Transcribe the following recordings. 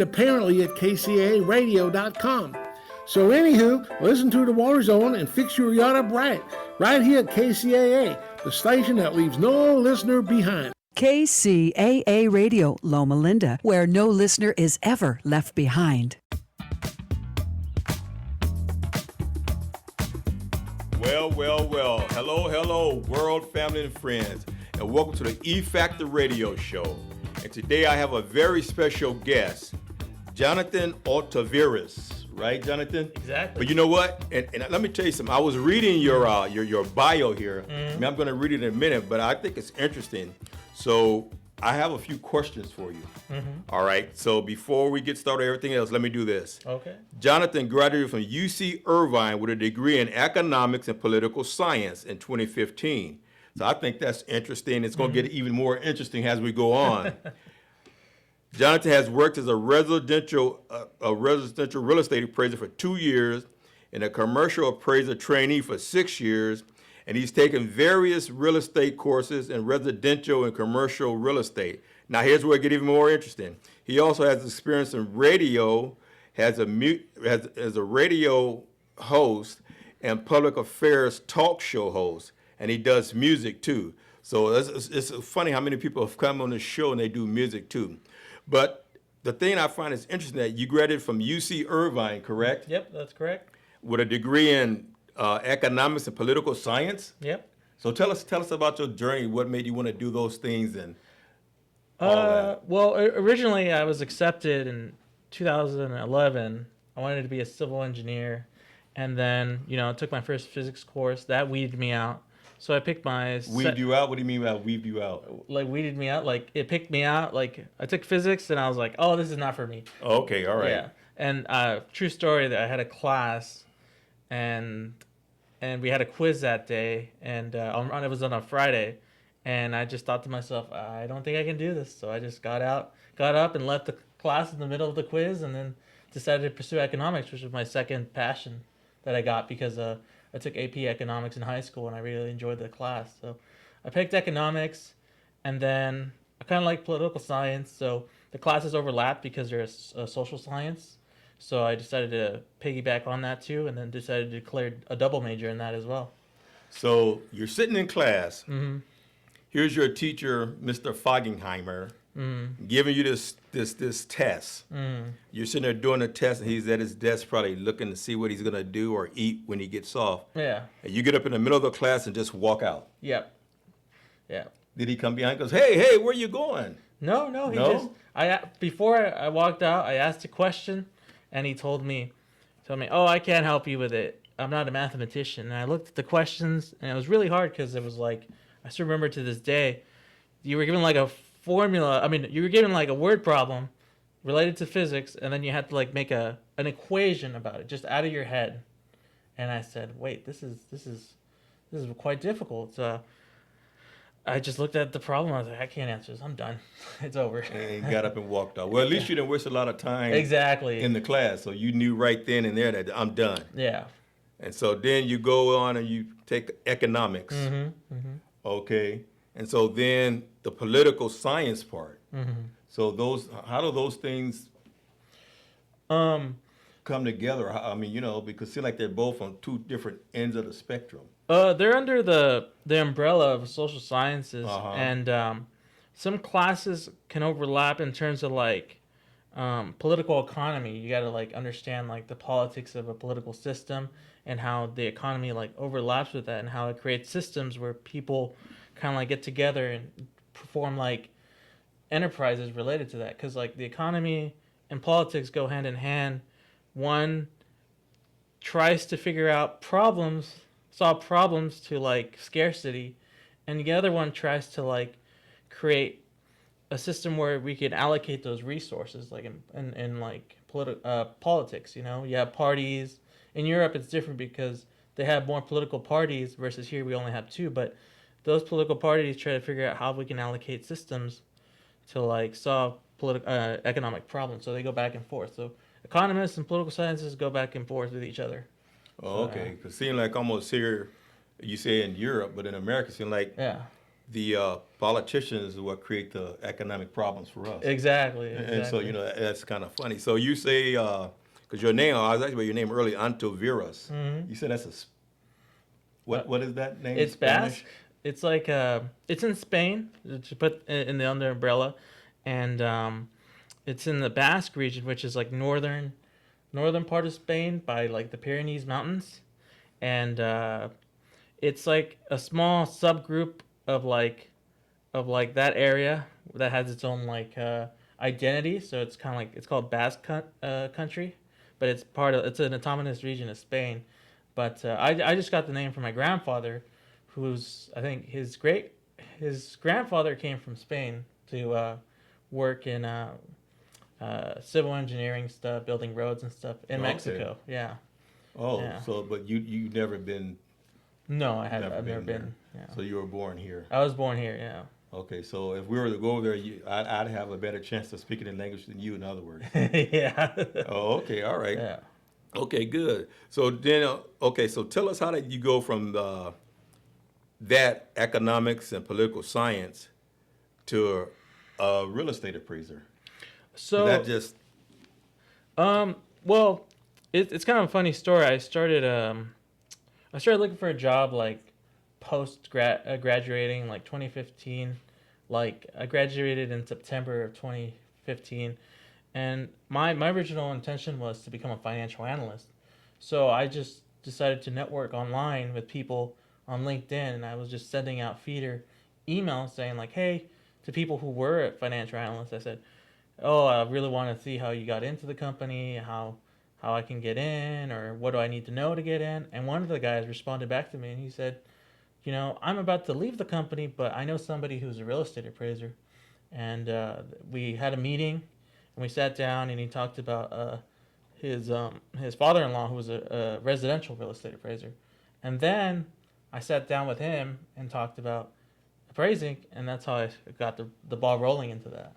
apparently at kcaaradio.com. So anywho, listen to the War Zone and fix your yacht up right here at KCAA, the station that leaves no listener behind. KCAA Radio, Loma Linda, where no listener is ever left behind. Well. Hello, world, family, and friends, and welcome to the E Factor Radio Show. And today I have a very special guest, Jonathan Altaviras. Right, Jonathan? Exactly. But you know what? And let me tell you something. I was reading your bio here. I mean, I'm going to read it in a minute, but I think it's interesting. So I have a few questions for you. All right. So before we get started with everything else, let me do this. Okay. Jonathan graduated from UC Irvine with a degree in economics and political science in 2015. So I think that's interesting. It's going to get even more interesting as we go on. Jonathan has worked as a residential real estate appraiser for 2 years and a commercial appraiser trainee for 6 years, and he's taken various real estate courses in residential and commercial real estate. Now here's where it gets even more interesting. He also has experience in radio, as a radio host and public affairs talk show host, and he does music too. So it's funny how many people have come on the show and they do music too. But the thing I find is interesting that you graduated from UC Irvine, correct? Yep, that's correct. With a degree in economics and political science? Yep. So tell us about your journey. What made you want to do those things and all that? Well, originally I was accepted in 2011. I wanted to be a civil engineer. And then, I took my first physics course. That weeded me out. So I picked my... Weaved you out? What do you mean by weaved you out? Like, weeded me out. Like, it picked me out. Like, I took physics, and I was like, oh, this is not for me. Okay, all right. Yeah. And true story, that I had a class, and we had a quiz that day, and it was on a Friday. And I just thought to myself, I don't think I can do this. So I just got up, and left the class in the middle of the quiz, and then decided to pursue economics, which was my second passion that I got because... I took AP economics in high school, and I really enjoyed the class. So I picked economics, and then I kind of like political science. So the classes overlap because they're a social science. So I decided to piggyback on that too, and then decided to declare a double major in that as well. So you're sitting in class. Here's your teacher, Mr. Foggenheimer, giving you this test. You're sitting there doing the test, and he's at his desk probably looking to see what he's going to do or eat when he gets off. Yeah. And you get up in the middle of the class and just walk out. Yep. Yeah. Did he come behind and goes, hey, where you going? No. Before I walked out, I asked a question, and he told me, oh, I can't help you with it. I'm not a mathematician. And I looked at the questions, and it was really hard because it was like, I still remember to this day, you were given like a formula. I mean, you were given like a word problem related to physics, and then you had to like make an equation about it just out of your head. And I said, wait, this is quite difficult. So I just looked at the problem. I was like, I can't answer this. I'm done. It's over. And he got up and walked out. Well, at least you didn't waste a lot of time exactly in the class, so you knew right then and there that I'm done. Yeah. And so then you go on and you take economics. Okay. And so then the political science part. So how do those things come together? I mean, because it seems like they're both on two different ends of the spectrum. They're under the umbrella of social sciences, and some classes can overlap in terms of like political economy. You got to like understand like the politics of a political system and how the economy like overlaps with that, and how it creates systems where people kind of like get together and perform like enterprises related to that. Because like the economy and politics go hand in hand. One tries to figure out solve problems to like scarcity, and the other one tries to like create a system where we can allocate those resources, like in like politics. You have parties. In Europe, it's different because they have more political parties versus here we only have two. But those political parties try to figure out how we can allocate systems to like solve economic problems. So they go back and forth. So economists and political sciences go back and forth with each other. Oh, okay. Because it seems like almost here, you say in Europe, but in America, it seems like the politicians is what create the economic problems for us. Exactly. And so, that's kind of funny. So you say, because your name, I was asking about your name earlier, Antivirus. You said that's what is that name? It's Spanish? Basque. It's like it's in Spain to put in the under umbrella, and it's in the Basque region, which is like northern part of Spain by like the Pyrenees Mountains, and it's like a small subgroup of that area that has its own like identity. So it's kind of like it's called Basque country, but it's an autonomous region of Spain. But I just got the name from my grandfather, who's I think his grandfather came from Spain to work in civil engineering stuff, building roads and stuff in Mexico. Yeah. Oh, Yeah. so but you never been. No, I've never been. there. Yeah. So you were born here. I was born here. Yeah. Okay, so if we were to go over there, I'd have a better chance of speaking the language than you. In other words. Yeah. Oh, okay, all right. Yeah. Okay, good. So then, okay, so tell us how did you go from that economics and political science to a real estate appraiser? So That just well, it's kind of a funny story. I started looking for a job like post graduating like 2015. Like I graduated in September of 2015, and my original intention was to become a financial analyst. So I just decided to network online with people on LinkedIn, and I was just sending out feeder emails saying like, hey, to people who were financial analysts. I said, oh, I really want to see how you got into the company, how I can get in, or what do I need to know to get in. And one of the guys responded back to me, and he said, I'm about to leave the company, but I know somebody who's a real estate appraiser. And we had a meeting, and we sat down, and he talked about his father-in-law, who was a residential real estate appraiser. And then I sat down with him and talked about appraising, and that's how I got the ball rolling into that.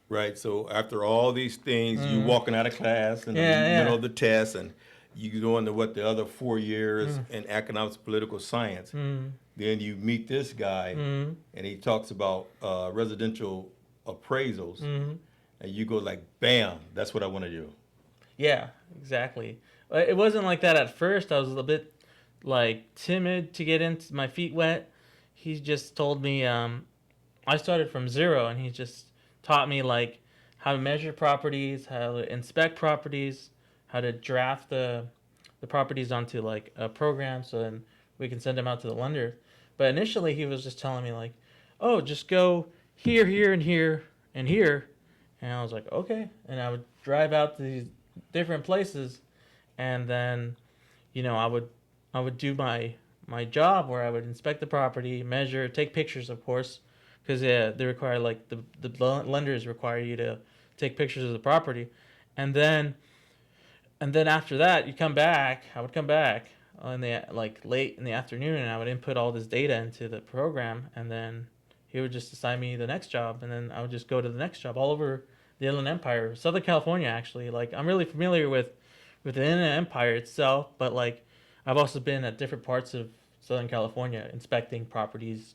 right. So after all these things, you walking out of class in the middle of the test, and you go into what the other 4 years in economics, political science. Then you meet this guy, and he talks about residential appraisals, and you go like, bam, that's what I want to do. Yeah, exactly. It wasn't like that at first. I was a little bit like timid to get into my feet wet. He just told me I started from zero, and he just taught me like how to measure properties, how to inspect properties, how to draft the properties onto like a program so then we can send them out to the lender. But initially he was just telling me like, oh, just go here, here, and here, and here. And I was like, okay. And I would drive out to these different places, and then, I would do my job where I would inspect the property, measure, take pictures, of course, because they require like the lenders require you to take pictures of the property, and then after that I would come back in the like late in the afternoon, and I would input all this data into the program, and then he would just assign me the next job, and then I would just go to the next job all over the Inland Empire, Southern California actually. Like I'm really familiar with the Inland Empire itself, but like I've also been at different parts of Southern California inspecting properties,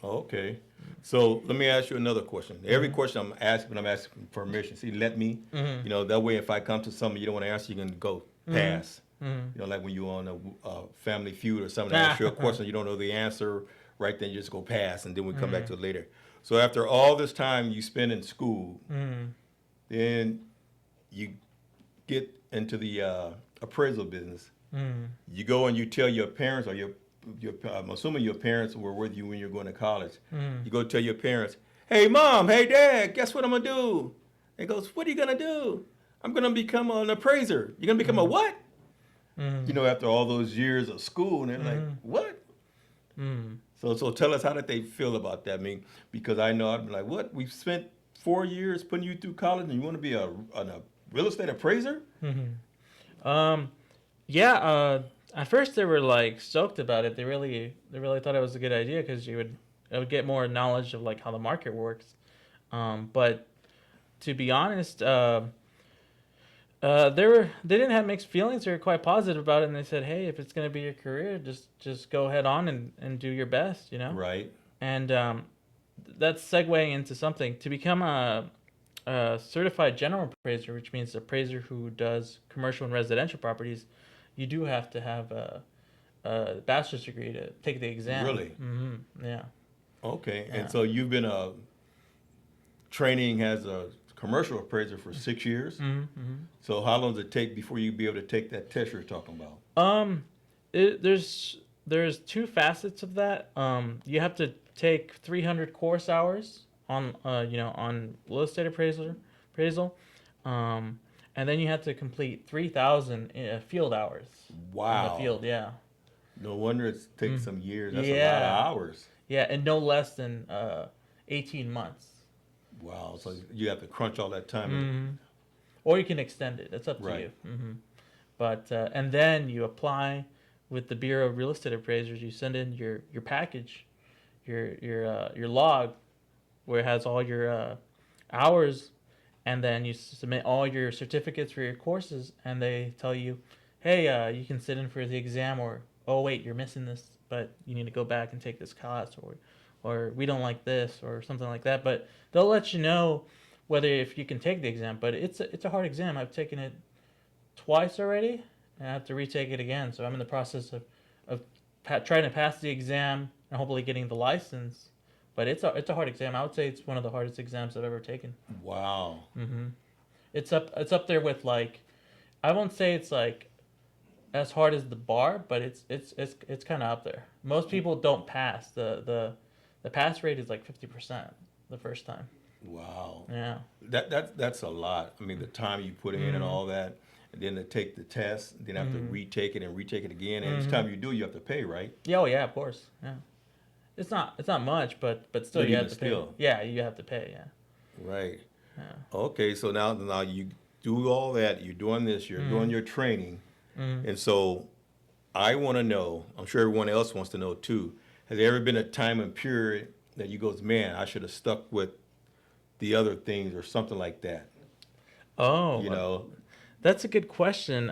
Okay. So let me ask you another question. Every question I'm asking permission. See, let me. That way if I come to something you don't want to answer, you can go pass. Like when you're on a Family Feud or something, I ask you a question, you don't know the answer, right then you just go pass, and then we come back to it later. So after all this time you spend in school, then you get into the appraisal business. You go and you tell your parents, or I'm assuming your parents were with you when you were going to college. You go tell your parents, hey, Mom, hey, Dad, guess what I'm going to do? They goes, what are you going to do? I'm going to become an appraiser. You're going to become a what? After all those years of school, and they're like, what? So tell us, how did they feel about that? I mean, because I know I'd be like, what? We've spent 4 years putting you through college, and you want to be a real estate appraiser? At first they were like stoked about it. They really thought it was a good idea because I would get more knowledge of like how the market works. But to be honest, They didn't have mixed feelings. They were quite positive about it, and they said, "Hey, if it's gonna be your career, just go head on and do your best, you know." Right. And that's segueing into something to become a certified general appraiser, which means appraiser who does commercial and residential properties. You do have to have a bachelor's degree to take the exam. Really? Mm-hmm. Yeah. Okay. Yeah. And so you've been training as a commercial appraiser for 6 years. Mm-hmm. So how long does it take before you be able to take that test you're talking about? There's two facets of that. You have to take 300 course hours on on real estate appraisal, and then you have to complete 3,000 field hours. Wow. In the field, yeah. No wonder it takes some years. That's a lot Yeah. of hours. Yeah, and no less than 18 months. Wow. So you have to crunch all that time. Mm-hmm. Or you can extend it. It's up to Right. you. Mm-hmm. But and then you apply with the Bureau of Real Estate Appraisers. You send in your package, your log, where it has all your hours, and then you submit all your certificates for your courses, and they tell you, hey, you can sit in for the exam, or oh wait, you're missing this, but you need to go back and take this class, or we don't like this, or something like that. But they'll let you know whether if you can take the exam. But it's a hard exam. I've taken it twice already, and I have to retake it again. So I'm in the process of trying to pass the exam and hopefully getting the license. But it's a hard exam. I would say it's one of the hardest exams I've ever taken. Wow. Mm-hmm. It's up there with, like, I won't say it's like as hard as the bar, but it's kind of up there. Most people don't pass. The pass rate is like 50% the first time. Wow. Yeah. That's a lot. I mean, the time you put in and all that, and then to take the test, then have to retake it again, and each time you do, you have to pay, right? Yeah, oh yeah, of course. Yeah. It's not much, but still But you even have to still. pay. Yeah, you have to pay. Yeah. Right. Yeah. Okay, so now you do all that. You're doing this. You're doing your training, and so I want to know. I'm sure everyone else wants to know too. Has there ever been a time and period that you goes, man, I should have stuck with the other things or something like that? Oh, You know. that's a good question.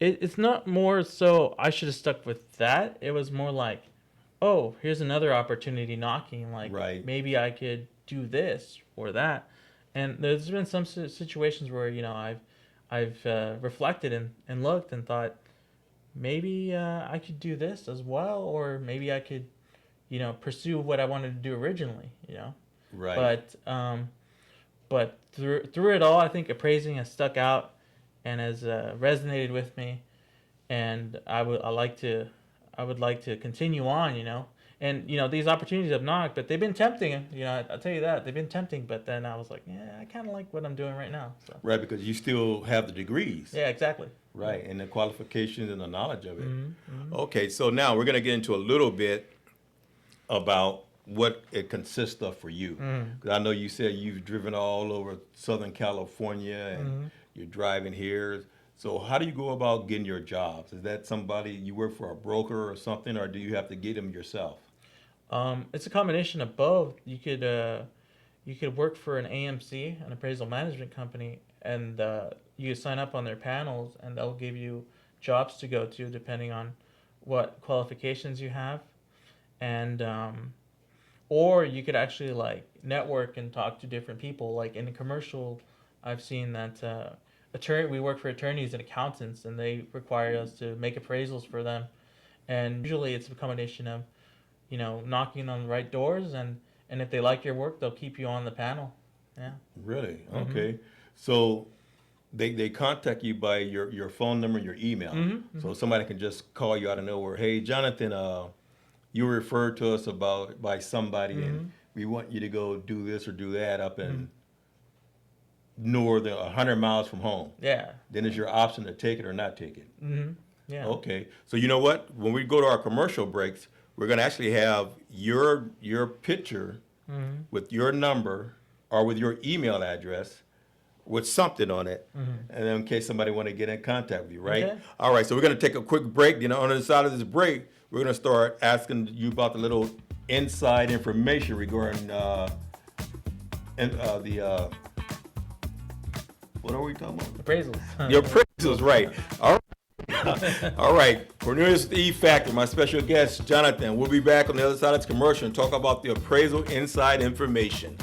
It's not more so I should have stuck with that. It was more like, oh, here's another opportunity knocking. Like, Right. maybe I could do this or that. And there's been some situations where I've reflected and looked and thought maybe I could do this as well, or maybe I could pursue what I wanted to do originally. Right. But through it all, I think appraising has stuck out and has resonated with me, and I would like to continue on, and these opportunities have knocked, but they've been tempting. I'll tell you that they've been tempting. But then I was like, yeah, I kind of like what I'm doing right now. So. Right, because you still have the degrees. Yeah, exactly. Right, and the qualifications and the knowledge of it. Mm-hmm. Okay, so now we're going to get into a little bit about what it consists of for you. Because I know you said you've driven all over Southern California and you're driving here. So how do you go about getting your jobs? Is that somebody you work for, a broker or something, or do you have to get them yourself? It's a combination of both. You could work for an AMC, an appraisal management company, and you sign up on their panels, and they'll give you jobs to go to depending on what qualifications you have, and or you could actually like network and talk to different people. Like in a commercial, I've seen that we work for attorneys and accountants, and they require us to make appraisals for them, and usually it's a combination of knocking on the right doors, and if they like your work, they'll keep you on the panel. Yeah. Really? Okay. So they contact you by your phone number and your email. So somebody can just call you out of nowhere. Hey, Jonathan, you were referred to us by somebody, and we want you to go do this or do that up in northern 100 miles from home. Yeah. Then it's your option to take it or not take it. Yeah. Okay. So you know what? When we go to our commercial breaks, we're going to actually have your picture with your number or with your email address with something on it, and then in case somebody want to get in contact with you, right? Okay. All right, so we're going to take a quick break. On the other side of this break, we're going to start asking you about the little inside information regarding What are we talking about? Appraisals. Your appraisals, right. All right. All right. Cornelius the E Factor, my special guest, Jonathan. We'll be back on the other side of this commercial and talk about the appraisal inside information.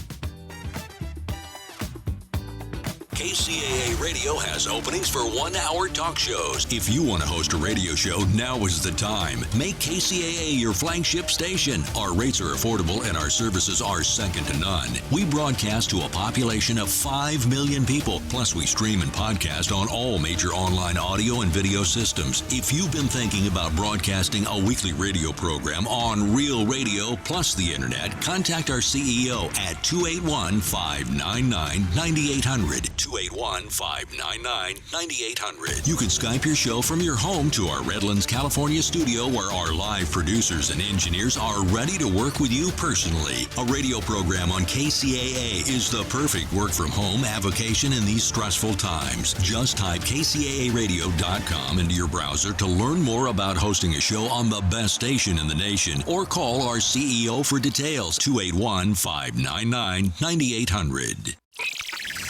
KCAA Radio has openings for 1-hour talk shows. If you want to host a radio show, now is the time. Make KCAA your flagship station. Our rates are affordable and our services are second to none. We broadcast to a population of 5 million people. Plus, we stream and podcast on all major online audio and video systems. If you've been thinking about broadcasting a weekly radio program on Real Radio plus the internet, contact our CEO at 281-599-9800. 281-599-9800. You can Skype your show from your home to our Redlands, California studio where our live producers and engineers are ready to work with you personally. A radio program on KCAA is the perfect work from home avocation in these stressful times. Just type kcaaradio.com into your browser to learn more about hosting a show on the best station in the nation or call our CEO for details. 281-599-9800.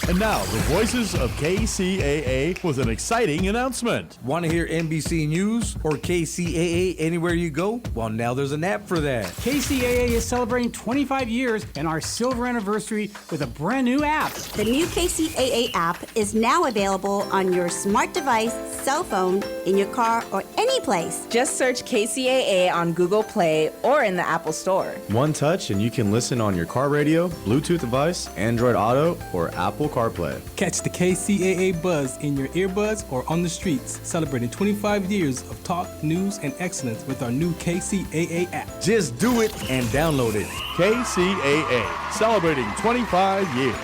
And now, the voices of KCAA with an exciting announcement. Want to hear NBC News or KCAA anywhere you go? Well, now there's an app for that. KCAA is celebrating 25 years and our silver anniversary with a brand new app. The new KCAA app is now available on your smart device, cell phone, in your car, or any place. Just search KCAA on Google Play or in the Apple Store. One touch and you can listen on your car radio, Bluetooth device, Android Auto, or Apple CarPlay. Catch the KCAA buzz in your earbuds or on the streets, celebrating 25 years of talk, news, and excellence with our new KCAA app. Just do it and download it. KCAA, celebrating 25 years.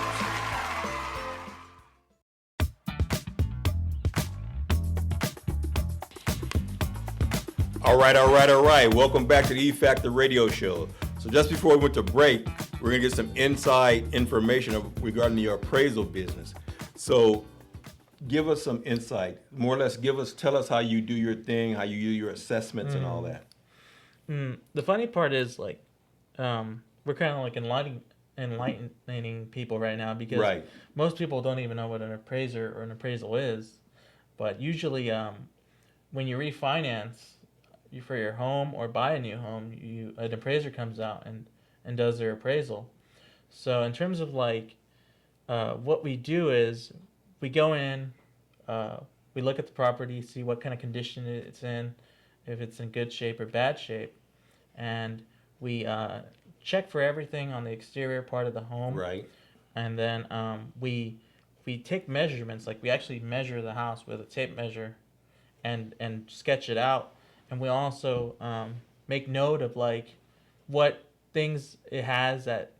All right. Welcome back to the E Factor Radio Show. So just before we went to break, we're going to get some inside information regarding your appraisal business. So give us some insight. More or less, tell us how you do your thing, how you do your assessments and all that. The funny part is, like, we're kind of like enlightening people right now because most people don't even know what an appraiser or an appraisal is. But usually when you refinance for your home or buy a new home, an appraiser comes out and does their appraisal. So in terms of like what we do is we go in, we look at the property, see what kind of condition it's in, if it's in good shape or bad shape, and we check for everything on the exterior part of the home. Right. And then we take measurements, like we actually measure the house with a tape measure and sketch it out. And we also make note of like what things it has that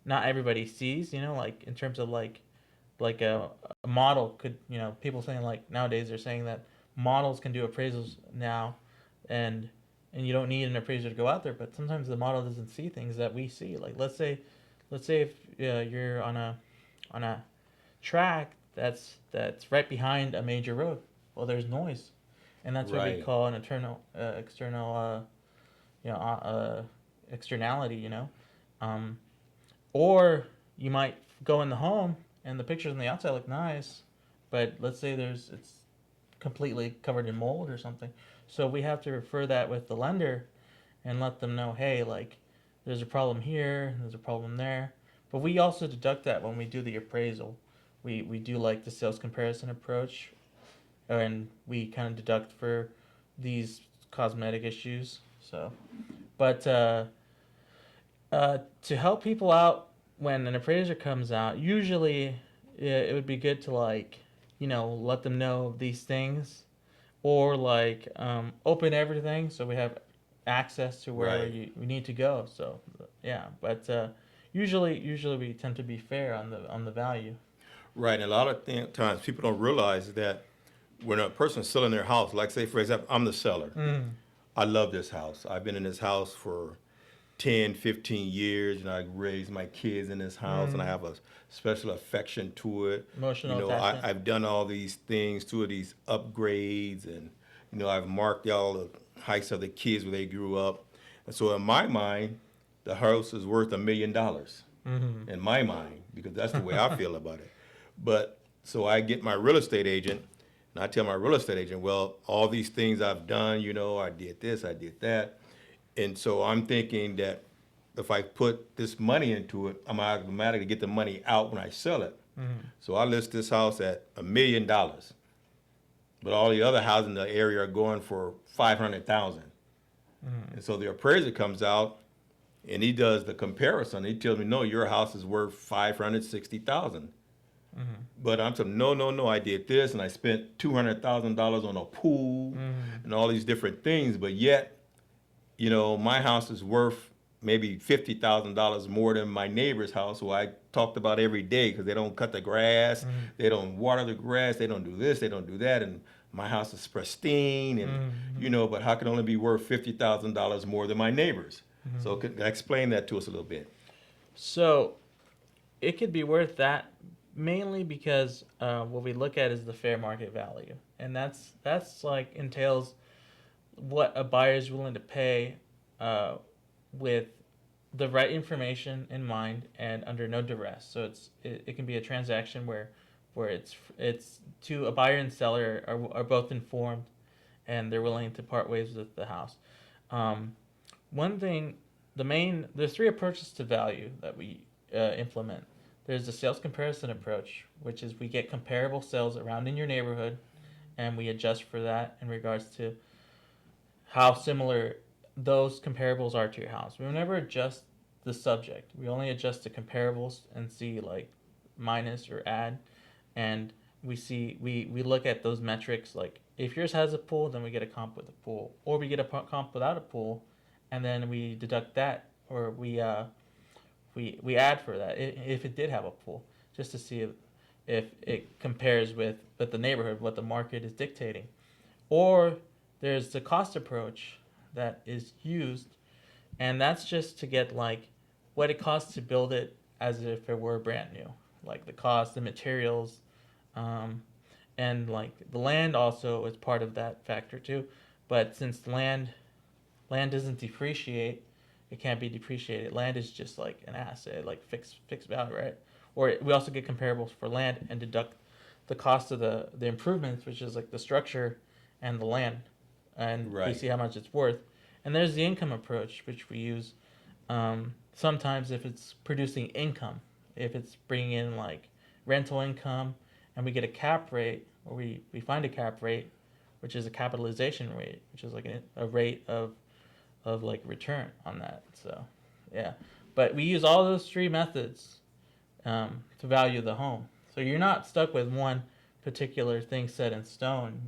not everybody sees, like in terms of like a model could, people saying like nowadays they're saying that models can do appraisals now and you don't need an appraiser to go out there, but sometimes the model doesn't see things that we see. Like let's say if you're on a track that's right behind a major road, well, there's noise, and that's what we call an external externality, or you might go in the home and the pictures on the outside look nice, but let's say it's completely covered in mold or something. So we have to refer that with the lender and let them know, hey, like there's a problem here, there's a problem there. But we also deduct that when we do the appraisal. We do like the sales comparison approach, and we kind of deduct for these cosmetic issues. So, but to help people out when an appraiser comes out, usually it would be good to like, let them know these things, or like open everything so we have access to where we need to go. So yeah, but usually we tend to be fair on the value. Right, and a lot of times people don't realize that when a person's selling their house, like say for example, I'm the seller. I love this house. I've been in this house for 10, 15 years, and I raised my kids in this house, and I have a special affection to it. Emotional attachment. I've done all these things, two of these upgrades, and I've marked all the heights of the kids where they grew up. And so in my mind, the house is worth $1 million. In my mind, because that's the way I feel about it. But so I get my real estate agent, and I tell my real estate agent, well, all these things I've done, I did this, I did that. And so I'm thinking that if I put this money into it, I'm automatically get the money out when I sell it. So I list this house at $1 million, but all the other houses in the area are going for $500,000. And so the appraiser comes out and he does the comparison. He tells me, no, your house is worth $560,000. But I'm saying, no, I did this and I spent $200,000 on a pool and all these different things, but yet, my house is worth maybe $50,000 more than my neighbor's house, who I talked about every day because they don't cut the grass, they don't water the grass, they don't do this, they don't do that, and my house is pristine, and but how can it only be worth $50,000 more than my neighbor's? So explain that to us a little bit. So it could be worth that mainly because what we look at is the fair market value, and that's like entails what a buyer is willing to pay with the right information in mind and under no duress. So it can be a transaction where it's to a buyer and seller are both informed and they're willing to part ways with the house. One thing, there's 3 approaches to value that we implement. There's the sales comparison approach, which is we get comparable sales around in your neighborhood and we adjust for that in regards to how similar those comparables are to your house. We will never adjust the subject. We only adjust the comparables and see like minus or add, and we look at those metrics. Like if yours has a pool, then we get a comp with a pool, or we get a comp without a pool, and then we deduct that, or we add for that if it did have a pool, just to see if it compares with the neighborhood, what the market is dictating. Or there's the cost approach that is used, and that's just to get like what it costs to build it as if it were brand new, like the cost, the materials, and like the land also is part of that factor too. But since land doesn't depreciate, it can't be depreciated. Land is just like an asset, like fixed value, right? Or we also get comparables for land and deduct the cost of the improvements, which is like the structure and the land, and we see how much it's worth. And there's the income approach, which we use sometimes if it's producing income, if it's bringing in like rental income, and we get a cap rate, or we find a cap rate, which is a capitalization rate, which is like a rate of like return on that. So yeah, but we use all those 3 methods to value the home. So you're not stuck with one particular thing set in stone.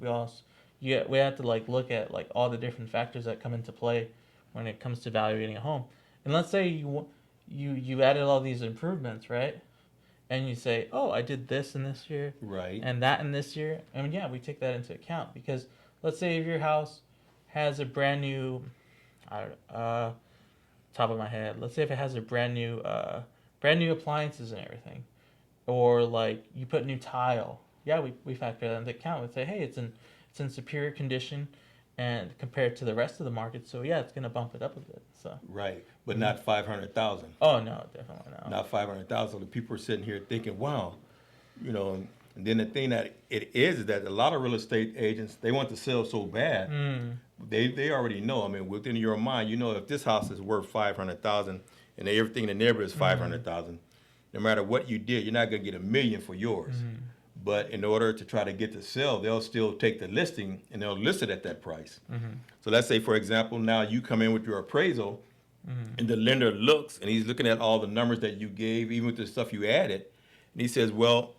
We have to like look at like all the different factors that come into play when it comes to evaluating a home. And let's say you added all these improvements, right? And you say, oh, I did this in this year, right, and that in this year. I mean, yeah, we take that into account, because let's say if your house has a brand new, top of my head, let's say if it has a brand new appliances and everything, or like you put new tile, yeah, we factor that into account. We say, hey, it's in superior condition and compared to the rest of the market, so yeah, it's gonna bump it up a bit. So right, but not 500,000. Oh no, definitely not. Not 500,000. The people are sitting here thinking, wow, And then the thing that it is that a lot of real estate agents, they want to sell so bad. They already know. I mean, within your mind, if this house is worth 500,000 and everything in the neighborhood is 500,000, no matter what you did, you're not gonna get $1 million for yours. But in order to try to get to sell, they'll still take the listing and they'll list it at that price. So let's say, for example, now you come in with your appraisal and the lender looks and he's looking at all the numbers that you gave, even with the stuff you added, and he says, well,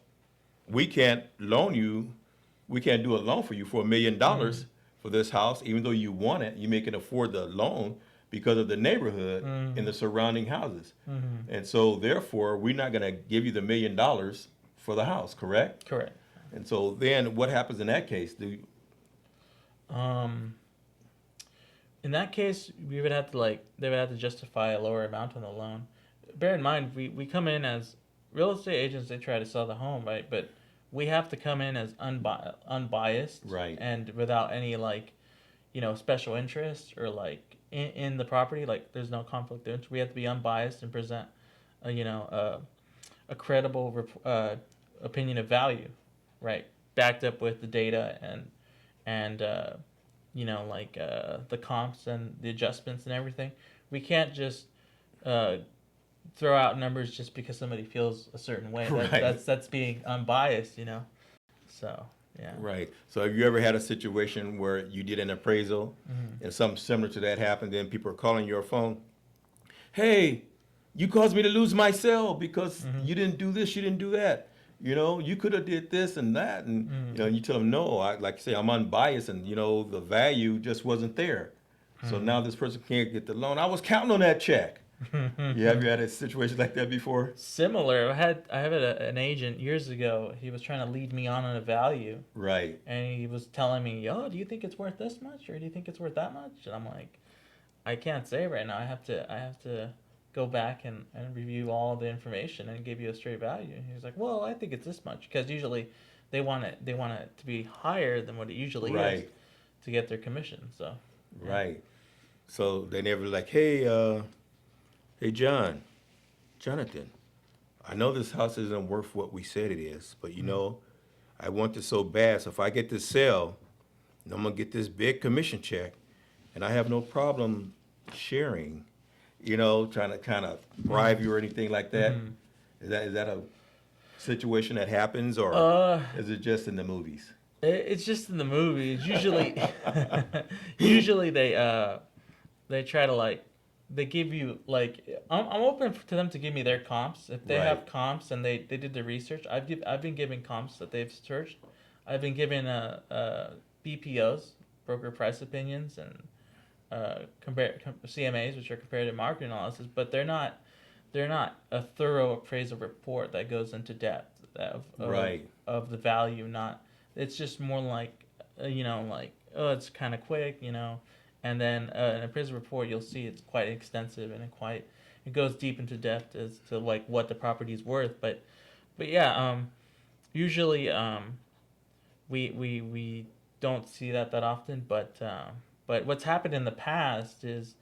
we can't do a loan for you for $1 million for this house, even though you want it, you can afford the loan because of the neighborhood and the surrounding houses. And so therefore, we're not gonna give you the $1 million for the house, correct? Correct. And so then what happens in that case? In that case, they would have to justify a lower amount on the loan. Bear in mind, we come in as real estate agents. They try to sell the home, right? But we have to come in as unbiased, right, and without any special interest or in the property. Like there's no conflict of interest. We have to be unbiased and present a credible opinion of value right, backed up with the data and the comps and the adjustments and everything. We can't just throw out numbers just because somebody feels a certain way. Right. That's being unbiased, So yeah. Right. So have you ever had a situation where you did an appraisal and something similar to that happened, then people are calling your phone, hey, you caused me to lose my sale because you didn't do this, you didn't do that. You could have did this and that, and you tell them no. Like you say, I'm unbiased, and the value just wasn't there. So now this person can't get the loan. I was counting on that check. Have you had a situation like that before? Similar. I have an agent years ago. He was trying to lead me on a value. Right. And he was telling me, "Oh, do you think it's worth this much, or do you think it's worth that much?" And I'm like, I can't say right now. I have to go back and review all the information and give you a straight value. And he was like, well, I think it's this much, because usually they want it to be higher than what it usually is to get their commission. So yeah. Right. So they never like, hey Jonathan, I know this house isn't worth what we said it is, but I want this so bad. So if I get this sale, I'm gonna get this big commission check, and I have no problem sharing. Trying to kind of bribe you or anything like that. Is that a situation that happens, or is it just in the movies? It's just in the movies. Usually they try to they give you I'm open to them to give me their comps if they have comps and they did the research. I've been giving comps that they've searched. I've been given BPOs, broker price opinions, and CMAs, which are comparative market analysis, but they're not a thorough appraisal report that goes into depth of the value. It's just more it's kind of quick, and then an appraisal report, you'll see it's quite extensive and it goes deep into depth as to what the property is worth. But yeah, usually we don't see that often, but what's happened in the past is,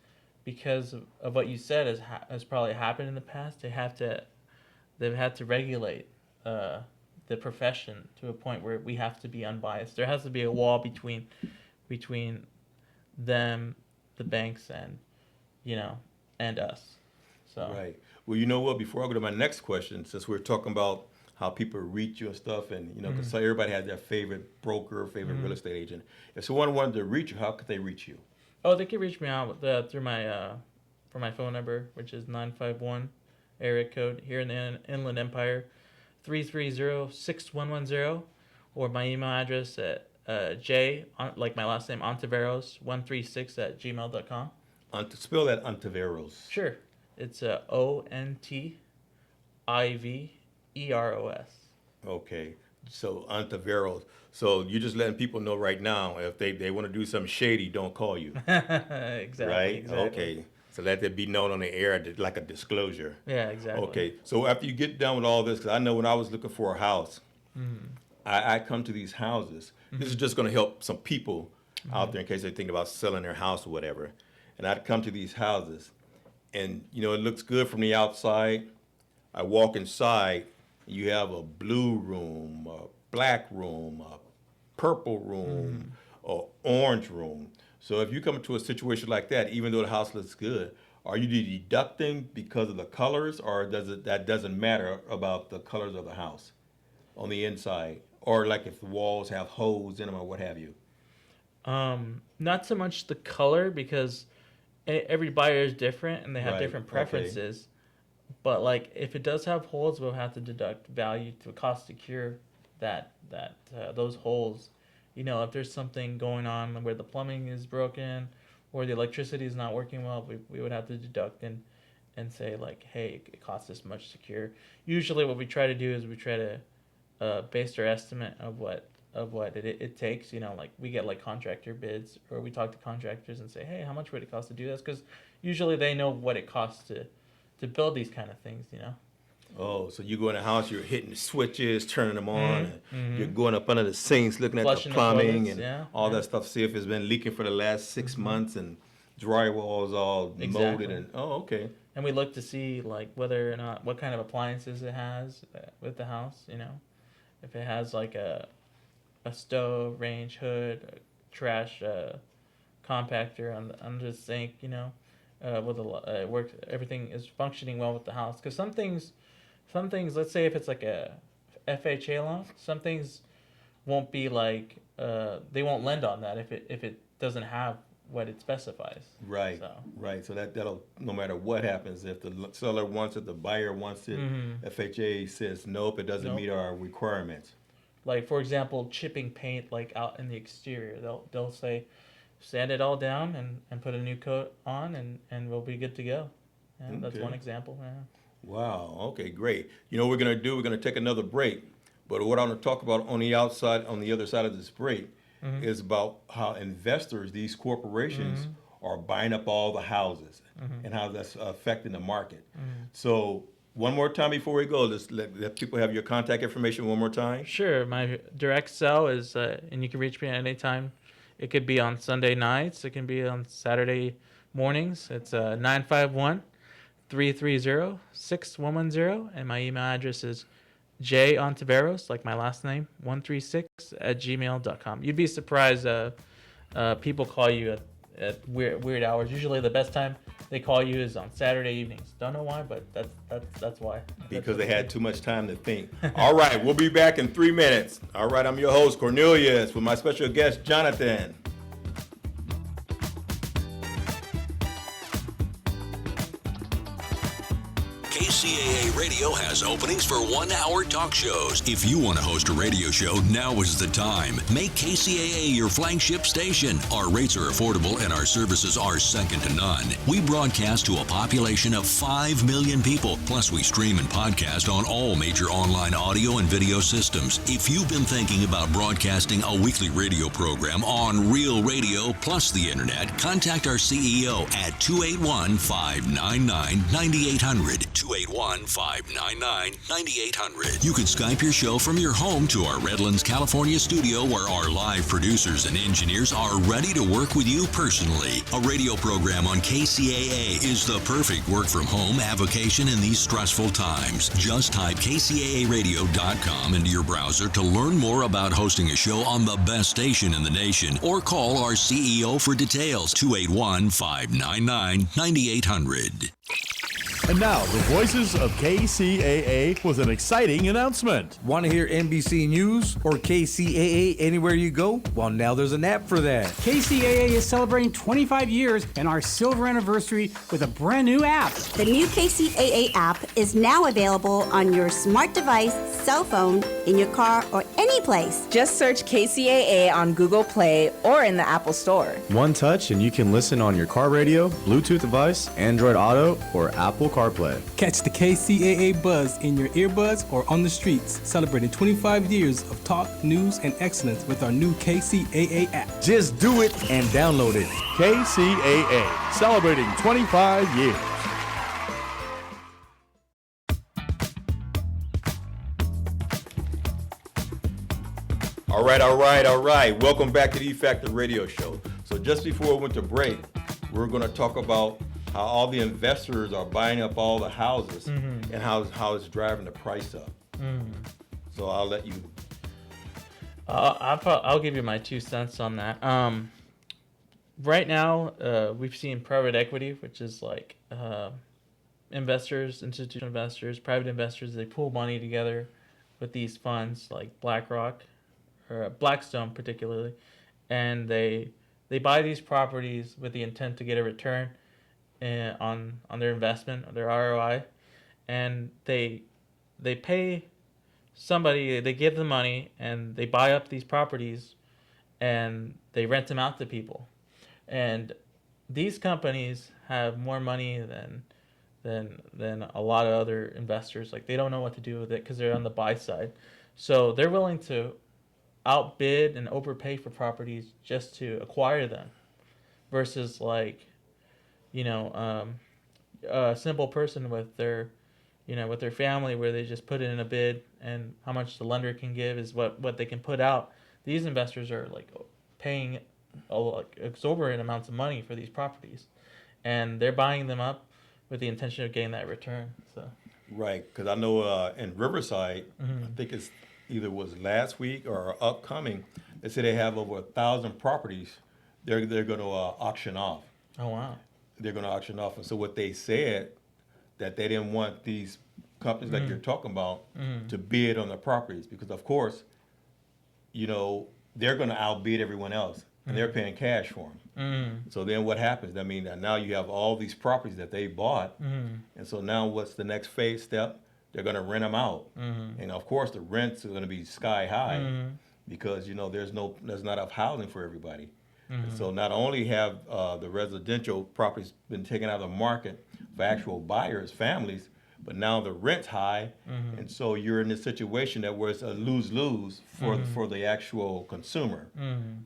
because of what you said has probably happened in the past, they've had to regulate the profession to a point where we have to be unbiased. There has to be a wall between them, the banks, and us. So right. Well, you know what? Before I go to my next question, since we're talking about how people reach you and stuff, and because everybody has their favorite broker, favorite real estate agent. If someone wanted to reach you, how could they reach you? Oh, they can reach me out through my phone number, which is 951 area code here in the Inland Empire, 330-6110, or my email address at like my last name, ontiveros136@gmail.com. Spell that, Ontiveros. Sure, it's ONTIVEROS. Okay, so Ontiveros. So you're just letting people know right now, if they want to do something shady, don't call you. Exactly. Right? Exactly. Okay. So let that be known on the air, like a disclosure. Yeah, exactly. Okay. So after you get done with all this, because I know when I was looking for a house, I come to these houses. This is just going to help some people out there in case they're thinking about selling their house or whatever. And I'd come to these houses, and it looks good from the outside. I walk inside, you have a blue room, a black room, a purple room, or orange room. So if you come into a situation like that, even though the house looks good, are you deducting because of the colors, or that doesn't matter about the colors of the house on the inside, or like if the walls have holes in them or what have you? Not so much the color, because every buyer is different and they have different preferences. Okay. But if it does have holes, we'll have to deduct value to cost to cure those holes. If there's something going on where the plumbing is broken or the electricity is not working well, we would have to deduct and say hey, it costs this much to cure. Usually what we try to do is we try to base our estimate of what it takes. We get contractor bids, or we talk to contractors and say, hey, how much would it cost to do this? Because usually they know what it costs to build these kind of things. Oh, so you go in the house, you're hitting the switches, turning them on, and you're going up under the sinks, looking at the plumbing and all that stuff, see if it's been leaking for the last 6 months, and drywall is all molded. And okay. And we look to see whether or not, what kind of appliances it has with the house, if it has like a stove, range, hood, a trash compactor on the sink, you know, with a work, everything is functioning well with the house. Because some things, let's say if it's like a FHA loan, some things won't be like they won't lend on that if it doesn't have what it specifies. Right. Right. So that'll, no matter what happens, if the seller wants it, the buyer wants it, FHA says nope, it doesn't meet our requirements. Like, for example, chipping paint like out in the exterior, they'll say sand it all down and put a new coat on and we'll be good to go. Yeah, that's one example. Yeah. Wow. Okay, great. You know what we're going to take another break. But what I want to talk about on the other side of this break, is about how investors, these corporations, are buying up all the houses and how that's affecting the market. So one more time before we go, let's let people have your contact information one more time. Sure. My direct cell is, and you can reach me at any time. It could be on Sunday nights. It can be on Saturday mornings. It's 951-330-6110. And my email address is jontiveros, like my last name, 136@gmail.com. You'd be surprised. People call you at weird hours. Usually, the best time they call you is on Saturday evenings. Don't know why, but that's why. Because they had too much time to think. All right, we'll be back in 3 minutes. All right, I'm your host, Cornelius, with my special guest, Jonathan. KCAA Radio has openings for 1-hour talk shows. If you want to host a radio show, now is the time. Make KCAA your flagship station. Our rates are affordable and our services are second to none. We broadcast to a population of 5 million people. Plus, we stream and podcast on all major online audio and video systems. If you've been thinking about broadcasting a weekly radio program on Real Radio plus the internet, contact our CEO at 281-599-9800. 281-599-9800. You can Skype your show from your home to our Redlands, California studio where our live producers and engineers are ready to work with you personally. A radio program on KCAA is the perfect work from home avocation in these stressful times. Just type kcaaradio.com into your browser to learn more about hosting a show on the best station in the nation or call our CEO for details, 281-599-9800. And now, the voices of KCAA with an exciting announcement. Want to hear NBC News or KCAA anywhere you go? Well, now there's an app for that. KCAA is celebrating 25 years and our silver anniversary with a brand new app. The new KCAA app is now available on your smart device, cell phone, in your car, or any place. Just search KCAA on Google Play or in the Apple Store. One touch and you can listen on your car radio, Bluetooth device, Android Auto, or Apple CarPlay. Catch the KCAA buzz in your earbuds or on the streets, celebrating 25 years of talk, news, and excellence with our new KCAA app. Just do it and download it. KCAA, celebrating 25 years. All right. Welcome back to the E-Factor Radio Show. So just before we went to break, we're going to talk about how all the investors are buying up all the houses and how it's driving the price up. So I'll let you. I'll give you my 2 cents on that. Right now, we've seen private equity, which is like investors, institutional investors, private investors. They pool money together with these funds like BlackRock or Blackstone particularly, and they buy these properties with the intent to get a return on their investment, or their ROI, and they pay somebody, they give the money, and they buy up these properties, and they rent them out to people. And these companies have more money than a lot of other investors. Like, they don't know what to do with it because they're on the buy side. So they're willing to outbid and overpay for properties just to acquire them, versus like, a simple person with their family, where they just put it in a bid, and how much the lender can give is what they can put out. These investors are like paying exorbitant amounts of money for these properties, and they're buying them up with the intention of getting that return. So right, because I know in Riverside, I think it's either was last week or upcoming. They say they have over 1,000 properties they're going to auction off. Oh, wow. They're going to auction off. And so what they said, that they didn't want these companies like you're talking about to bid on the properties because, of course, you know, they're going to outbid everyone else and they're paying cash for them. So then what happens? I mean, now you have all these properties that they bought. And so now what's the next phase step? They're going to rent them out. And of course, the rents are going to be sky high because, you know, there's not enough housing for everybody. And so not only have the residential properties been taken out of the market for actual buyers, families, but now the rent's high, and so you're in this situation that where it's a lose-lose for the actual consumer.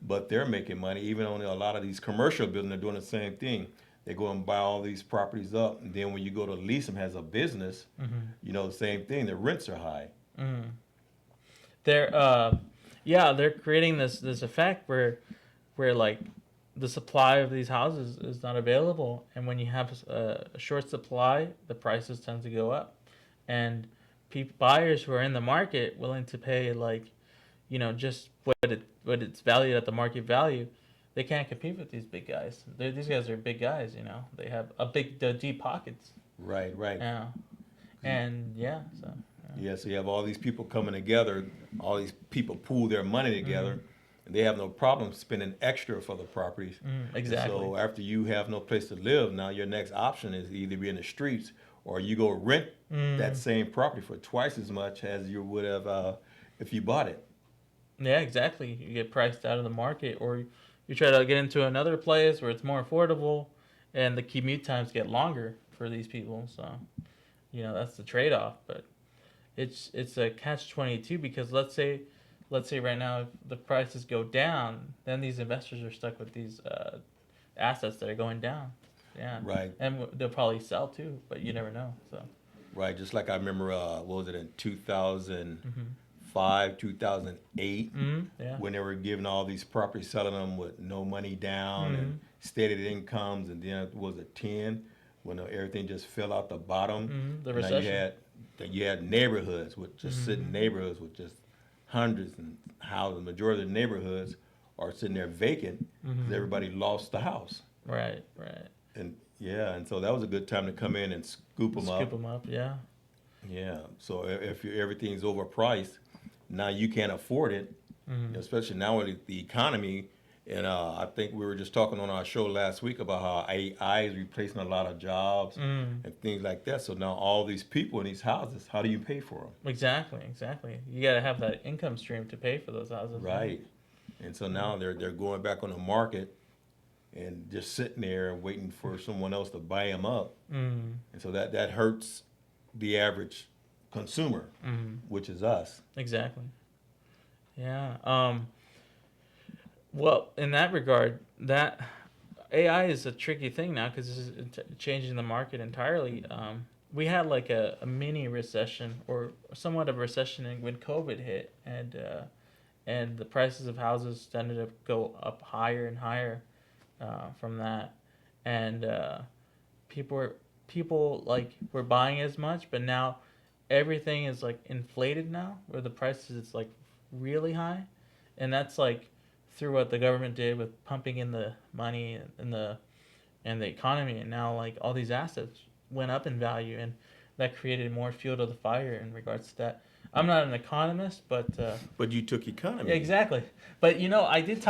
But they're making money. Even on a lot of these commercial buildings, they're doing the same thing. They go and buy all these properties up, and then when you go to lease them as a business, you know, the same thing. The rents are high. They're creating this effect where like the supply of these houses is not available, and when you have a short supply, the prices tend to go up, and buyers who are in the market willing to pay like, you know, just what it's valued at the market value, they can't compete with these big guys. These guys are big guys, you know. They have deep pockets. Right. Yeah, and so. Yeah, so you have all these people coming together. All these people pool their money together. And they have no problem spending extra for the properties. Exactly. So after you have no place to live, now your next option is either be in the streets or you go rent that same property for twice as much as you would have if you bought it. Yeah, exactly. You get priced out of the market, or you try to get into another place where it's more affordable, and the commute times get longer for these people. So, you know, that's the trade-off. But it's a catch-22 because let's say right now if the prices go down, then these investors are stuck with these assets that are going down. Yeah. Right. And they'll probably sell too, but you never know. So. Right. Just like I remember, what was it in 2005, 2008, when they were giving all these properties, selling them with no money down and stated incomes, and then it was a 10 when everything just fell out the bottom. The recession. Now you had neighborhoods with just sitting neighborhoods with just hundreds and houses. The majority of the neighborhoods are sitting there vacant because everybody lost the house. Right. And and so that was a good time to come in and scoop them up. Yeah. Yeah. So if everything's overpriced, now you can't afford it, especially now with the economy. And I think we were just talking on our show last week about how AI is replacing a lot of jobs and things like that. So now all these people in these houses, how do you pay for them? Exactly. You got to have that income stream to pay for those houses. Right. And so now they're going back on the market and just sitting there and waiting for someone else to buy them up. And so that hurts the average consumer, which is us. Exactly. Yeah. Well, in that regard, that AI is a tricky thing now because it's changing the market entirely. We had like a mini recession or somewhat of a recession when COVID hit, and the prices of houses tended to go up higher and higher from that, and people like were buying as much, but now everything is like inflated now, where the prices is like really high, and that's like through what the government did with pumping in the money and the economy, and now like all these assets went up in value, and that created more fuel to the fire in regards to that. I'm not an economist, but you took economy. Exactly. But you know, I did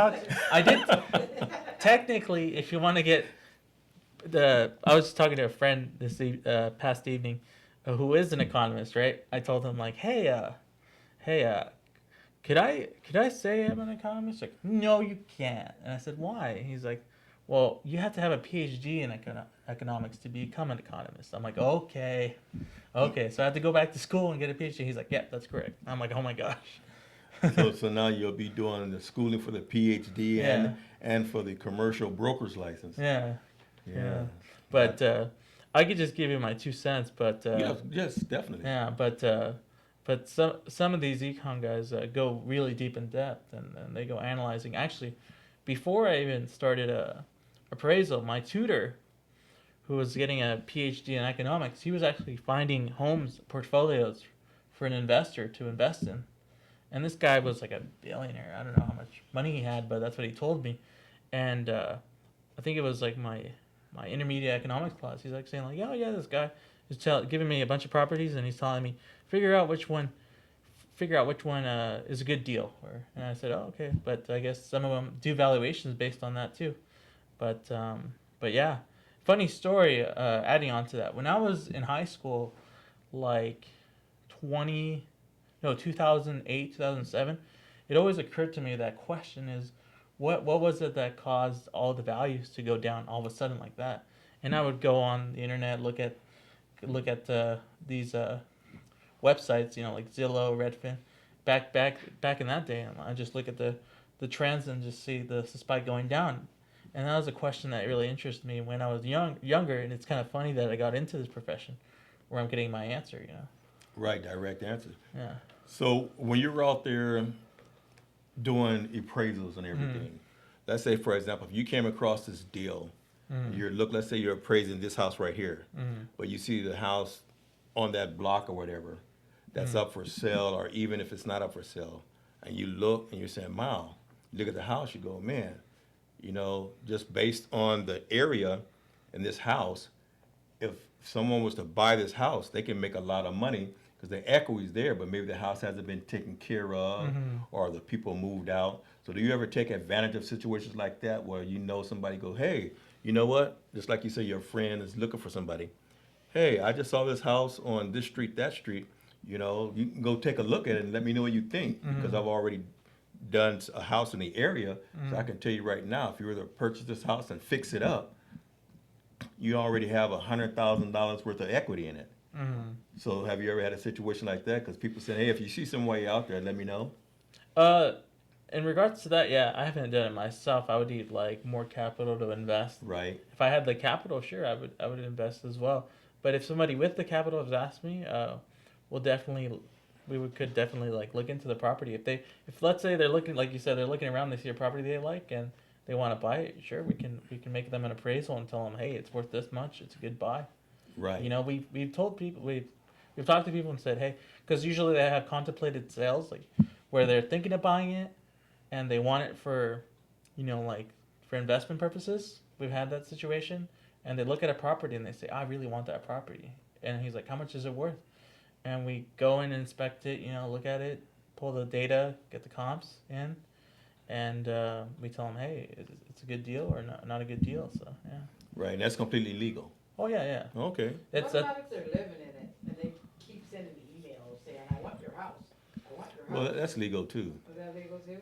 technically, if you want to get I was talking to a friend this past evening who is an economist, right? I told him like, hey, could I say I'm an economist? Like, no, you can't. And I said, why? He's like, well, you have to have a PhD in economics to become an economist. I'm like, okay. So I have to go back to school and get a PhD. He's like, yeah, that's correct. I'm like, oh my gosh. so now you'll be doing the schooling for the PhD and for the commercial broker's license. Yeah. But I could just give you my 2 cents. But yes, definitely. Yeah, but some of these econ guys go really deep in depth, and they go analyzing. Actually, before I even started appraisal, my tutor, who was getting a PhD in economics, he was actually finding homes portfolios for an investor to invest in, And this guy was like a billionaire. I don't know how much money he had, but that's what he told me. And I think it was like my intermediate economics class. He's like saying like, oh yeah, this guy is giving me a bunch of properties, and he's telling me figure out which one is a good deal. And I said, oh okay, but I guess some of them do valuations based on that too. But yeah, funny story. Adding on to that, when I was in high school, like 2008, 2007, it always occurred to me that question is, what was it that caused all the values to go down all of a sudden like that? And I would go on the internet, look at these websites, like Zillow, Redfin, back in that day, and I just look at the trends and just see the spike going down. And that was a question that really interested me when I was younger, and it's kind of funny that I got into this profession where I'm getting my answer, Right, direct answer. Yeah. So when you're out there doing appraisals and everything, let's say, for example, if you came across this deal, let's say you're appraising this house right here, but you see the house on that block or whatever that's up for sale, or even if it's not up for sale, and you look and you're saying, wow, you look at the house, you go, man, just based on the area in this house, if someone was to buy this house, they can make a lot of money because the equity's there, but maybe the house hasn't been taken care of, or the people moved out. So do you ever take advantage of situations like that where somebody go, hey, you know what? Just like you say, your friend is looking for somebody. Hey, I just saw this house on this street, that street. You can go take a look at it and let me know what you think, because I've already done a house in the area. So I can tell you right now, if you were to purchase this house and fix it up, you already have $100,000 worth of equity in it. So have you ever had a situation like that? Because people say, hey, if you see somebody out there, let me know. In regards to that, yeah, I haven't done it myself. I would need like more capital to invest. Right. If I had the capital, sure, I would invest as well. But if somebody with the capital has asked me, we could definitely like look into the property. If let's say they're looking, like you said, they're looking around, they see a property they like and they want to buy it, sure, we can make them an appraisal and tell them, hey, it's worth this much, it's a good buy. Right. We've told people, we've talked to people and said, hey, because usually they have contemplated sales, like where they're thinking of buying it and they want it for, for investment purposes. We've had that situation, and they look at a property and they say, I really want that property. And he's like, how much is it worth? And we go in and inspect it, look at it, pull the data, get the comps in, and we tell them, hey, it's a good deal or not a good deal. So, yeah. Right, and that's completely legal. Oh, yeah. Okay. What about if they're living in it and they keep sending me emails saying, I want your house, I want your house? Well, that's legal too. Is that legal too?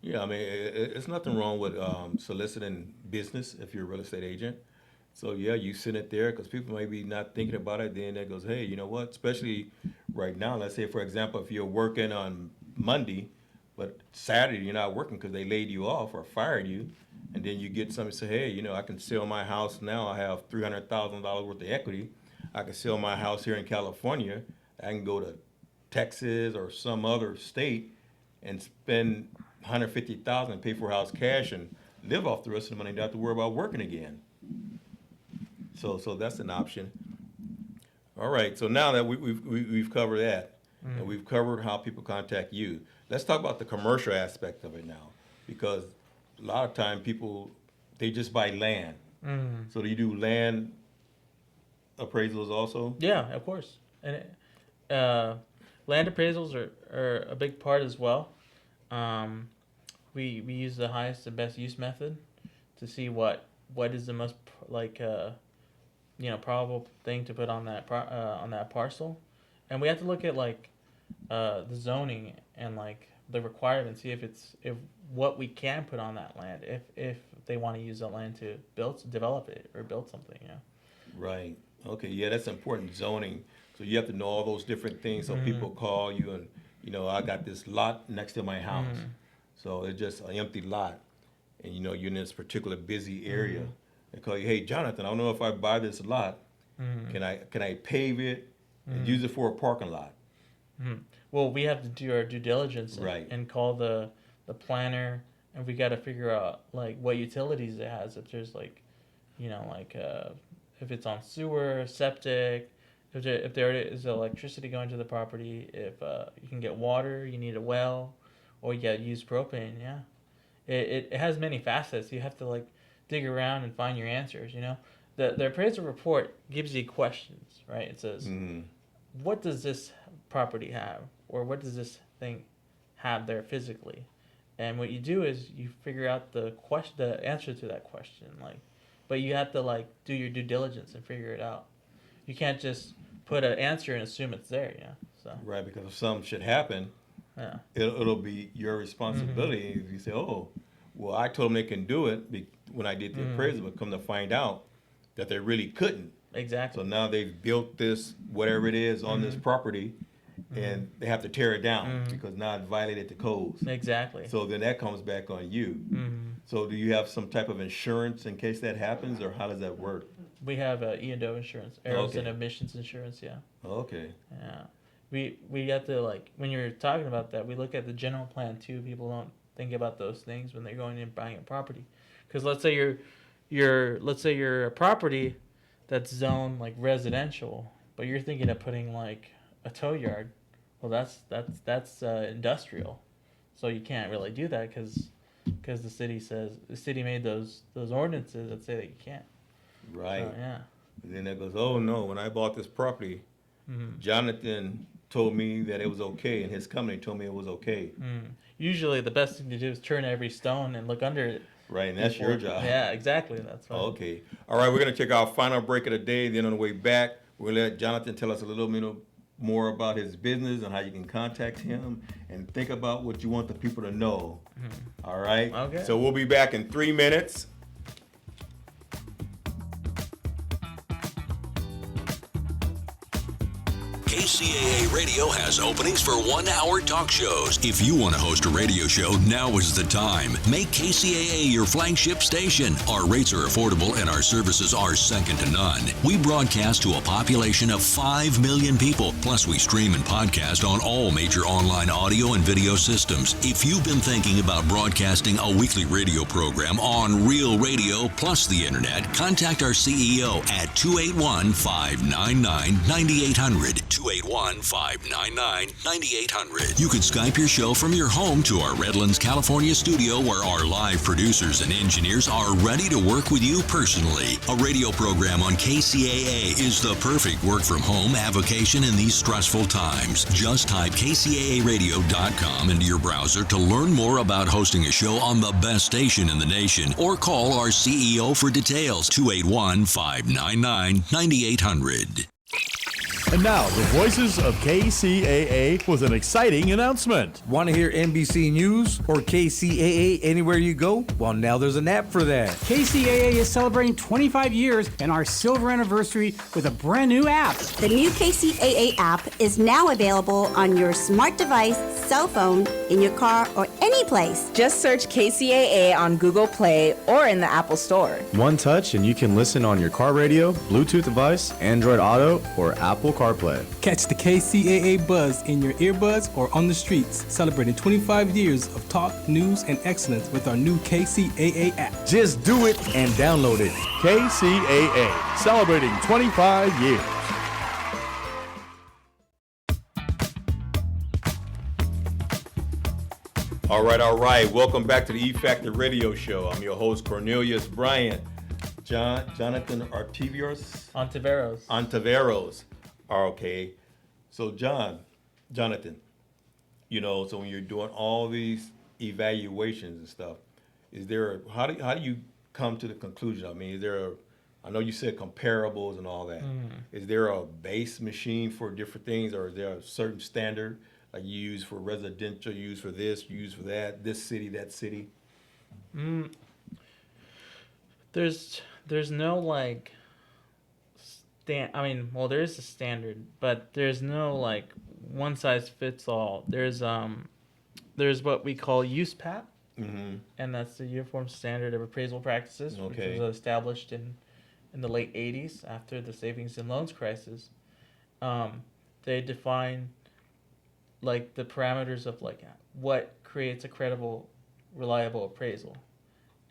Yeah, I mean, it's nothing wrong with soliciting business if you're a real estate agent. So, yeah, you send it there because people may be not thinking about it. Then that goes, hey, you know what? Especially right now, let's say, for example, if you're working on Monday, but Saturday you're not working because they laid you off or fired you, and then you get somebody say, hey, I can sell my house now. I have $300,000 worth of equity. I can sell my house here in California. I can go to Texas or some other state and spend $150,000 and pay for a house cash and live off the rest of the money. Not have to worry about working again. So that's an option. All right. So now that we've covered that, and we've covered how people contact you, let's talk about the commercial aspect of it now, because a lot of time people, they just buy land. So do you do land appraisals also? Yeah, of course. And land appraisals are a big part as well. We use the highest and best use method to see what is the most probable thing to put on that parcel, and we have to look at the zoning and the requirements, see if what we can put on that land, if they want to use that land to develop it or build something. Right. Okay. Yeah, that's important, zoning. So you have to know all those different things. So people call you and I got this lot next to my house, so it's just an empty lot, and you're in this particular busy area. They call you, hey, Jonathan, I don't know if I buy this lot, can I pave it and use it for a parking lot? Well, we have to do our due diligence and call the planner, and we got to figure out what utilities it has. If there's if it's on sewer, septic, if there is electricity going to the property, if you can get water, you need a well, or you got to use propane. Yeah, it has many facets. You have to like dig around and find your answers. You know, the appraisal report gives you questions, right? It says, what does this property have, or what does this thing have there physically? And what you do is you figure out the answer to that question, like, but you have to like do your due diligence and figure it out. You can't just put an answer and assume it's there, you know. So right, because if something should happen, it'll be your responsibility. If you say, "Oh, well, I told them they can do it when I did the appraisal," but come to find out that they really couldn't. Exactly. So now they've built this whatever it is on this property, and they have to tear it down because now it violated the codes. Exactly. So then that comes back on you. So do you have some type of insurance in case that happens, or how does that work? We have E&O insurance, errors and omissions insurance. Yeah. Okay. Yeah. We have to, like, when you're talking about that, we look at the general plan too. People don't think about those things when they're going and buying a property, because let's say you're a property that's zoned like residential, but you're thinking of putting like a tow yard. Well, that's industrial, so you can't really do that because the city made those ordinances that say that you can't. Right. So, yeah. And then it goes, oh no, when I bought this property, Jonathan told me that it was okay, and his company told me it was okay. Usually the best thing to do is turn every stone and look under it. Right, and that's your job. Yeah, exactly. That's fine. Okay. All right, we're going to take our final break of the day. Then on the way back, we're going to let Jonathan tell us a little bit more about his business and how you can contact him, and think about what you want the people to know. All right? Okay. So we'll be back in 3 minutes. KCAA Radio has openings for 1-hour talk shows. If you want to host a radio show, now is the time. Make KCAA your flagship station. Our rates are affordable and our services are second to none. We broadcast to a population of 5 million people. Plus, we stream and podcast on all major online audio and video systems. If you've been thinking about broadcasting a weekly radio program on Real Radio plus the internet, contact our CEO at 281-599-9800. 281-599-9800. You can Skype your show from your home to our Redlands, California studio, where our live producers and engineers are ready to work with you personally. A radio program on KCAA is the perfect work from home avocation in these stressful times. Just type kcaaradio.com into your browser to learn more about hosting a show on the best station in the nation, or call our CEO for details. 281-599-9800. And now, the voices of KCAA with an exciting announcement. Want to hear NBC News or KCAA anywhere you go? Well, now there's an app for that. KCAA is celebrating 25 years and our silver anniversary with a brand new app. The new KCAA app is now available on your smart device, cell phone, in your car, or any place. Just search KCAA on Google Play or in the Apple Store. One touch and you can listen on your car radio, Bluetooth device, Android Auto, or Apple CarPlay. Catch the KCAA buzz in your earbuds or on the streets, celebrating 25 years of talk, news, and excellence with our new KCAA app. Just do it and download it. KCAA, celebrating 25 years. All right. Welcome back to the E Factor Radio Show. I'm your host, Cornelius Bryant. Jonathan Ontiveros. Okay. So Jonathan, so when you're doing all these evaluations and stuff, how do you come to the conclusion? I mean, I know you said comparables and all that. Is there a base machine for different things, or is there a certain standard like you use for residential, you use for this, you use for that, this city, that city? There's no like there is a standard, but there's no like one size fits all. There's what we call USPAP, and that's the Uniform Standard of Appraisal Practices, which was established in the late 80s after the savings and loans crisis. They define like the parameters of like what creates a credible, reliable appraisal,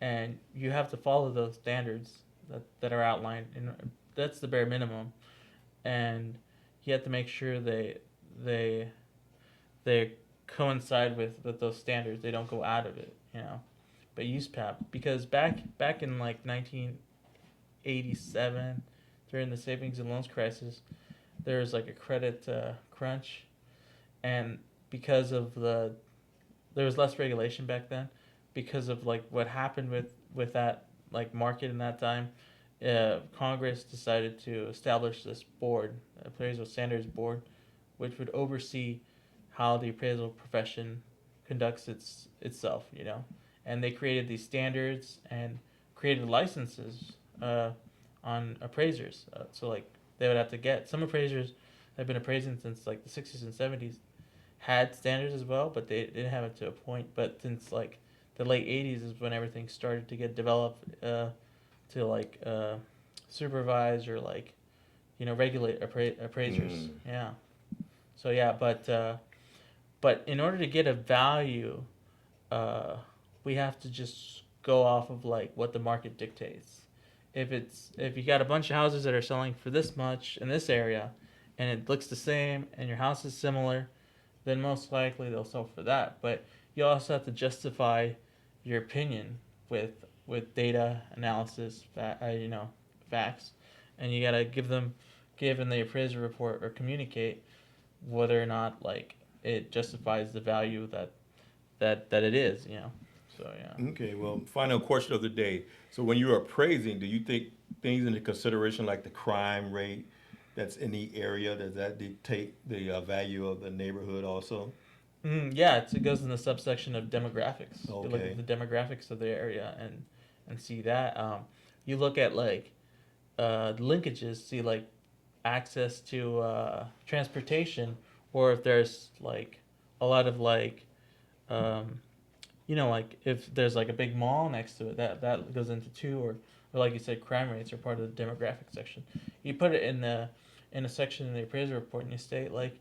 and you have to follow those standards that are outlined, and that's the bare minimum. And you have to make sure they coincide with those standards. They don't go out of it, you know. But USPAP, because back in like 1987, during the savings and loans crisis, there was like a credit crunch, and because of there was less regulation back then, because of like what happened with that like market in that time, Congress decided to establish this board, Appraisal Standards Board, which would oversee how the appraisal profession conducts itself, you know. And they created these standards and created licenses on appraisers. So like they would have to get, some appraisers that have been appraising since like the 60s and 70s had standards as well, but they didn't have it to a point. But since like the late 80s is when everything started to get developed to like supervise or like, you know, regulate appraisers. Yeah. So yeah, but in order to get a value, we have to just go off of like what the market dictates. If you got a bunch of houses that are selling for this much in this area, and it looks the same, and your house is similar, then most likely they'll sell for that. But you also have to justify your opinion with data analysis, facts, and you gotta give in the appraisal report or communicate whether or not like it justifies the value that it is, you know. So yeah. Okay, well, final question of the day. So when you're appraising, do you take things into consideration like the crime rate that's in the area? Does that dictate the value of the neighborhood also? Yeah, it goes in the subsection of demographics. Okay. You look at the demographics of the area and see that. You look at like linkages, see like access to transportation, or if there's like a lot of like you know, like if there's like a big mall next to it, that goes into two, or like you said, crime rates are part of the demographic section. You put it in a section in the appraisal report, and you state like,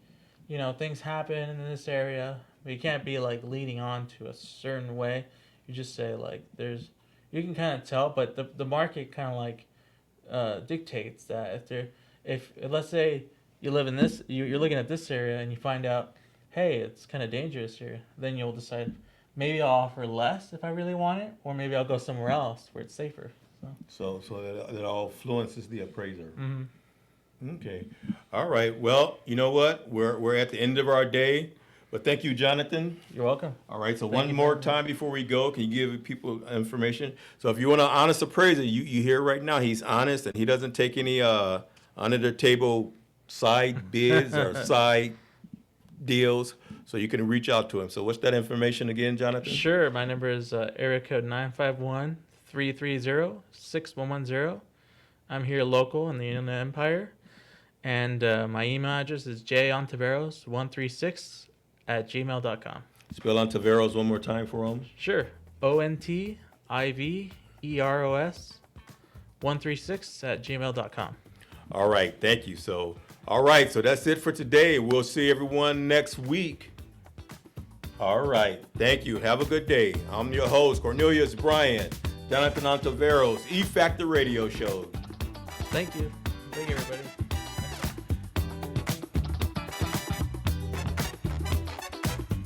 you know, things happen in this area, but you can't be like leading on to a certain way. You just say like you can kind of tell, but the market kind of like dictates that if let's say you live in this, you're looking at this area and you find out, hey, it's kind of dangerous here, then you'll decide, maybe I'll offer less if I really want it, or maybe I'll go somewhere else where it's safer. So that all influences the appraiser. Mm-hmm. Okay. All right. Well, you know what? We're at the end of our day. But thank you, Jonathan. You're welcome. All right. So one more time before we go, can you give people information? So if you want an honest appraiser, you hear right now he's honest and he doesn't take any under the table side bids or side deals. So you can reach out to him. So what's that information again, Jonathan? Sure. My number is area code 951-330-6110. I'm here local in the Inland Empire. And my email address is jontiveros136@gmail.com. Spell Ontiveros one more time for him. Sure. ONTIVEROS136@gmail.com. All right. Thank you. All right. So that's it for today. We'll see everyone next week. All right. Thank you. Have a good day. I'm your host, Cornelius Bryant, Jonathan Ontiveros, E-Factor Radio Show. Thank you. Thank you, everybody.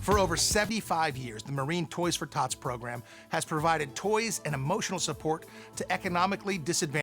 For over 75 years, the Marine Toys for Tots program has provided toys and emotional support to economically disadvantaged